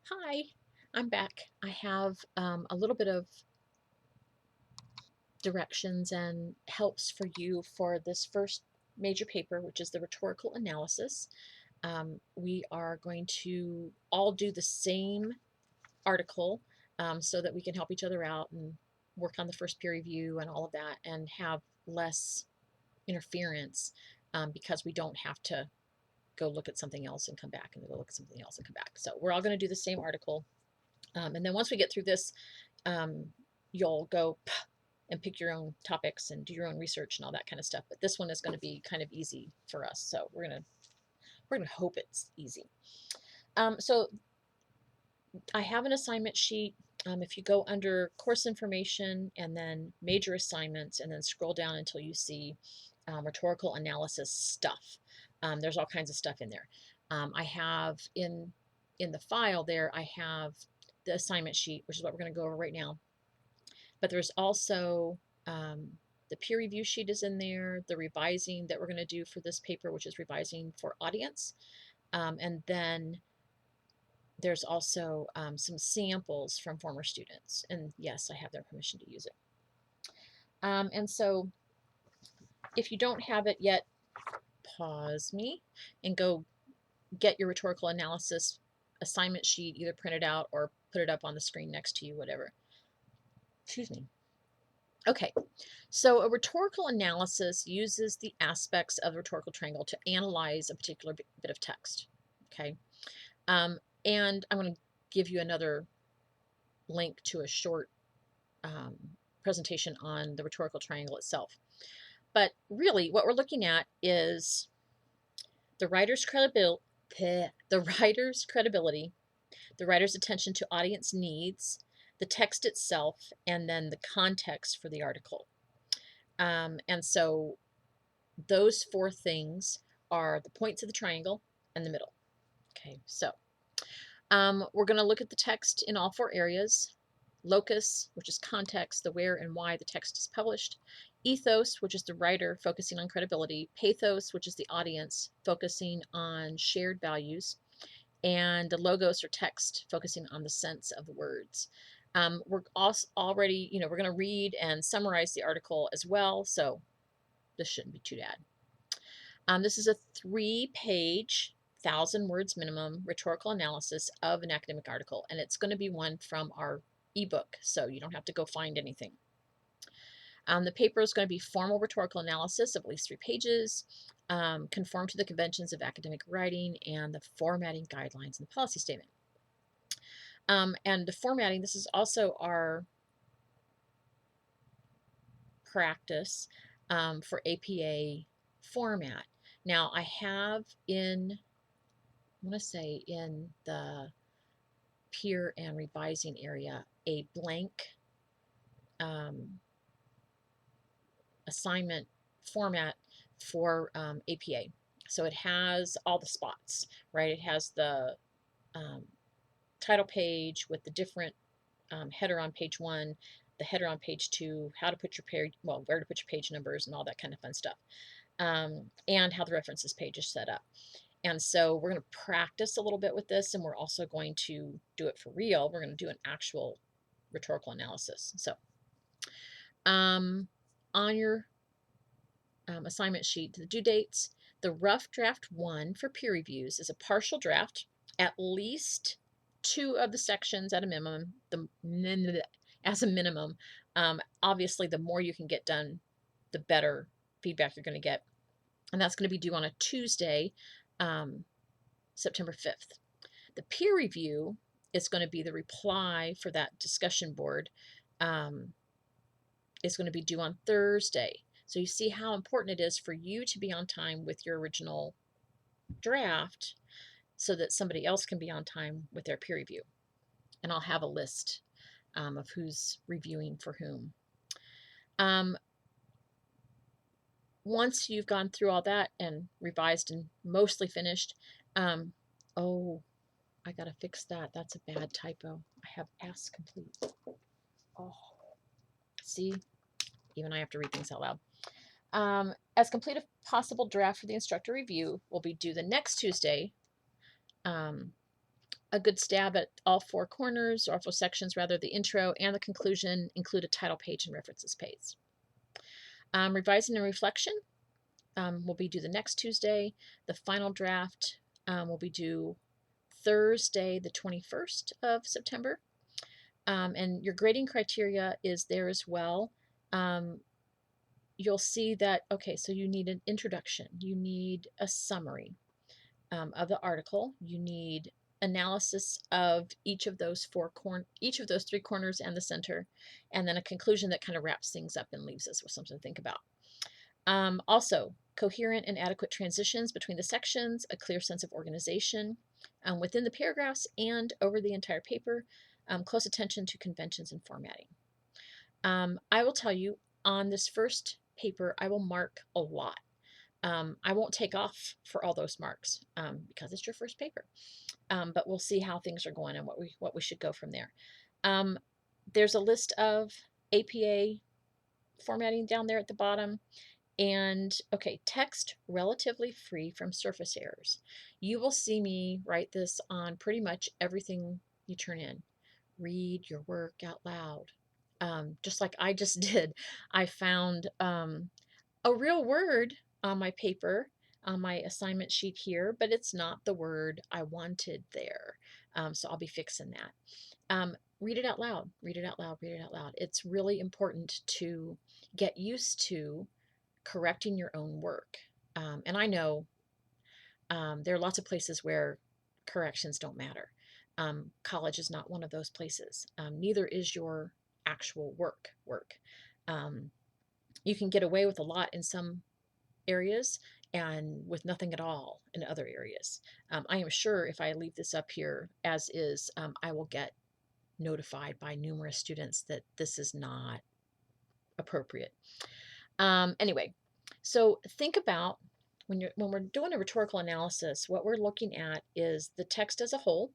Hi, I'm back. I have a little bit of directions and helps for you for this first major paper, which is the rhetorical analysis. We are going to all do the same article so that we can help each other out and work on the first peer review and all of that and have less interference because we don't have to go look at something else and come back and go look at something else and come back. So we're all going to do the same article. And then once we get through this, um, you'll go and pick your own topics and do your own research and all that kind of stuff. But this one is going to be kind of easy for us, so we're gonna hope it's easy. So I have an assignment sheet. If you go under course information and then major assignments and then scroll down until you see rhetorical analysis stuff, there's all kinds of stuff in there. I have in the file there, I have the assignment sheet, which is what we're going to go over right now. But there's also the peer review sheet is in there, the revising that we're going to do for this paper, which is revising for audience. And then there's also some samples from former students. And yes, I have their permission to use it. And so if you don't have it yet, pause me and go get your rhetorical analysis assignment sheet, either print it out or put it up on the screen next to you, whatever. Excuse me. Okay, so a rhetorical analysis uses the aspects of the rhetorical triangle to analyze a particular bit of text. Okay, and I'm going to give you another link to a short presentation on the rhetorical triangle itself. But really, what we're looking at is the writer's credibility, the writer's attention to audience needs, the text itself, and then the context for the article. And so those four things are the points of the triangle and the middle. Okay, so we're going to look at the text in all four areas. Locus, which is context, the where and why the text is published. Ethos, which is the writer focusing on credibility. Pathos, which is the audience focusing on shared values. And the logos or text focusing on the sense of the words. We're also already, we're going to read and summarize the article as well, so this shouldn't be too bad. This is a 3-page, 1,000 words minimum rhetorical analysis of an academic article, and it's going to be one from our ebook, so you don't have to go find anything. The paper is going to be formal rhetorical analysis of at least 3 pages, conform to the conventions of academic writing and the formatting guidelines and the policy statement. And the formatting, this is also our practice for APA format. Now I have in, I want to say in the peer and revising area, a blank assignment format for APA. So it has all the spots, right? It has the title page with the different header on page 1, the header on page 2, how to put your page, well, where to put your page numbers and all that kind of fun stuff, and how the references page is set up. And so we're going to practice a little bit with this, and we're also going to do it for real. We're going to do an actual rhetorical analysis. So on your assignment sheet, the due dates, the rough draft 1 for peer reviews is a partial draft, at least 2 of the sections at a minimum, as a minimum. Obviously, the more you can get done, the better feedback you're going to get. And that's going to be due on a Tuesday, September 5th. The peer review is going to be the reply for that discussion board. It's going to be due on Thursday. So you see how important it is for you to be on time with your original draft so that somebody else can be on time with their peer review. And I'll have a list of who's reviewing for whom. Once you've gone through all that and revised and mostly finished, oh, I gotta fix that. That's a bad typo. I have S complete. Oh, see, even I have to read things out loud. As complete a possible draft for the instructor review will be due the next Tuesday, a good stab at all four corners, or all four sections rather. The intro and the conclusion include a title page and references page. Revising and reflection will be due the next Tuesday. The final draft will be due Thursday, the 21st of September. And your grading criteria is there as well. You'll see that, okay, so you need an introduction, you need a summary of the article, you need analysis of each of those three corners and the center, and then a conclusion that kind of wraps things up and leaves us with something to think about. Also, coherent and adequate transitions between the sections, a clear sense of organization within the paragraphs and over the entire paper, close attention to conventions and formatting. I will tell you, on this first paper, I will mark a lot. I won't take off for all those marks because it's your first paper. But we'll see how things are going and what we should go from there. There's a list of APA formatting down there at the bottom. And okay, text relatively free from surface errors. You will see me write this on pretty much everything you turn in. Read your work out loud. Just like I just did. I found a real word on my paper, on my assignment sheet here, but it's not the word I wanted there. So I'll be fixing that. Read it out loud, read it out loud, read it out loud. It's really important to get used to correcting your own work. And I know there are lots of places where corrections don't matter. College is not one of those places. Neither is your actual work. You can get away with a lot in some areas and with nothing at all in other areas. I am sure if I leave this up here as is, I will get notified by numerous students that this is not appropriate. Anyway, so think about when we're doing a rhetorical analysis, what we're looking at is the text as a whole,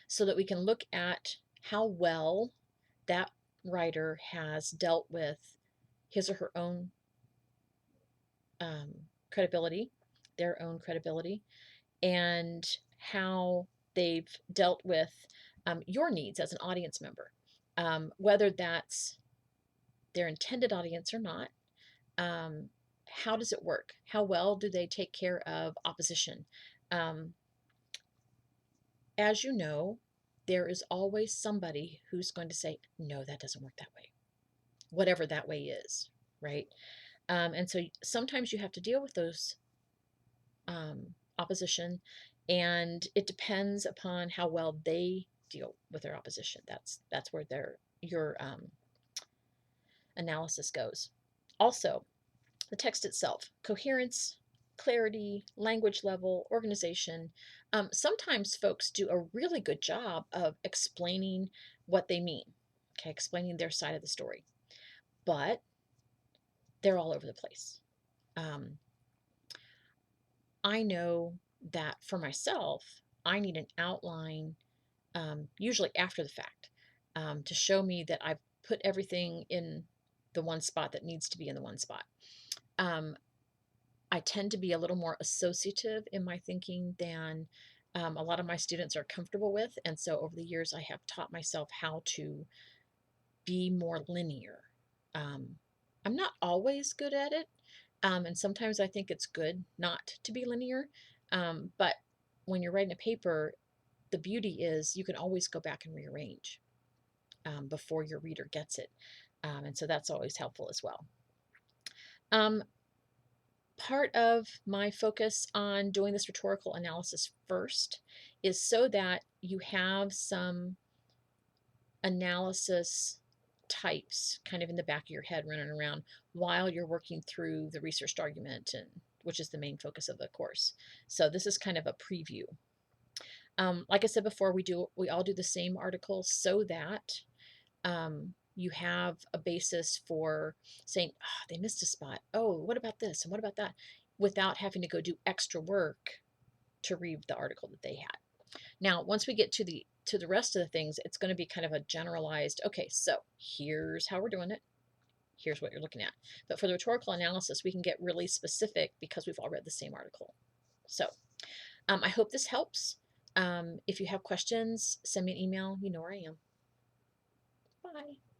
so that we can look at how well that writer has dealt with his or her own credibility, their own credibility, and how they've dealt with your needs as an audience member, whether that's their intended audience or not. How does it work? How well do they take care of opposition? As you know, there is always somebody who's going to say, no, that doesn't work that way, whatever that way is, right? And so sometimes you have to deal with those opposition, and it depends upon how well they deal with their opposition. That's where your analysis goes. Also, the text itself, coherence, clarity, language level, organization. Sometimes folks do a really good job of explaining what they mean, okay, explaining their side of the story, but they're all over the place. I know that for myself, I need an outline, usually after the fact, to show me that I've put everything in the one spot that needs to be in the one spot. I tend to be a little more associative in my thinking than a lot of my students are comfortable with. And so over the years, I have taught myself how to be more linear. I'm not always good at it. And sometimes I think it's good not to be linear. But when you're writing a paper, the beauty is you can always go back and rearrange before your reader gets it. And so that's always helpful as well. Part of my focus on doing this rhetorical analysis first is so that you have some analysis types kind of in the back of your head running around while you're working through the researched argument, and which is the main focus of the course. So this is kind of a preview. Like I said before, we all do the same article so that you have a basis for saying, oh, they missed a spot. Oh, what about this? And what about that? Without having to go do extra work to read the article that they had. Now, once we get to the rest of the things, it's going to be kind of a generalized, okay, so here's how we're doing it. Here's what you're looking at. But for the rhetorical analysis, we can get really specific because we've all read the same article. So I hope this helps. If you have questions, send me an email. You know where I am. Bye.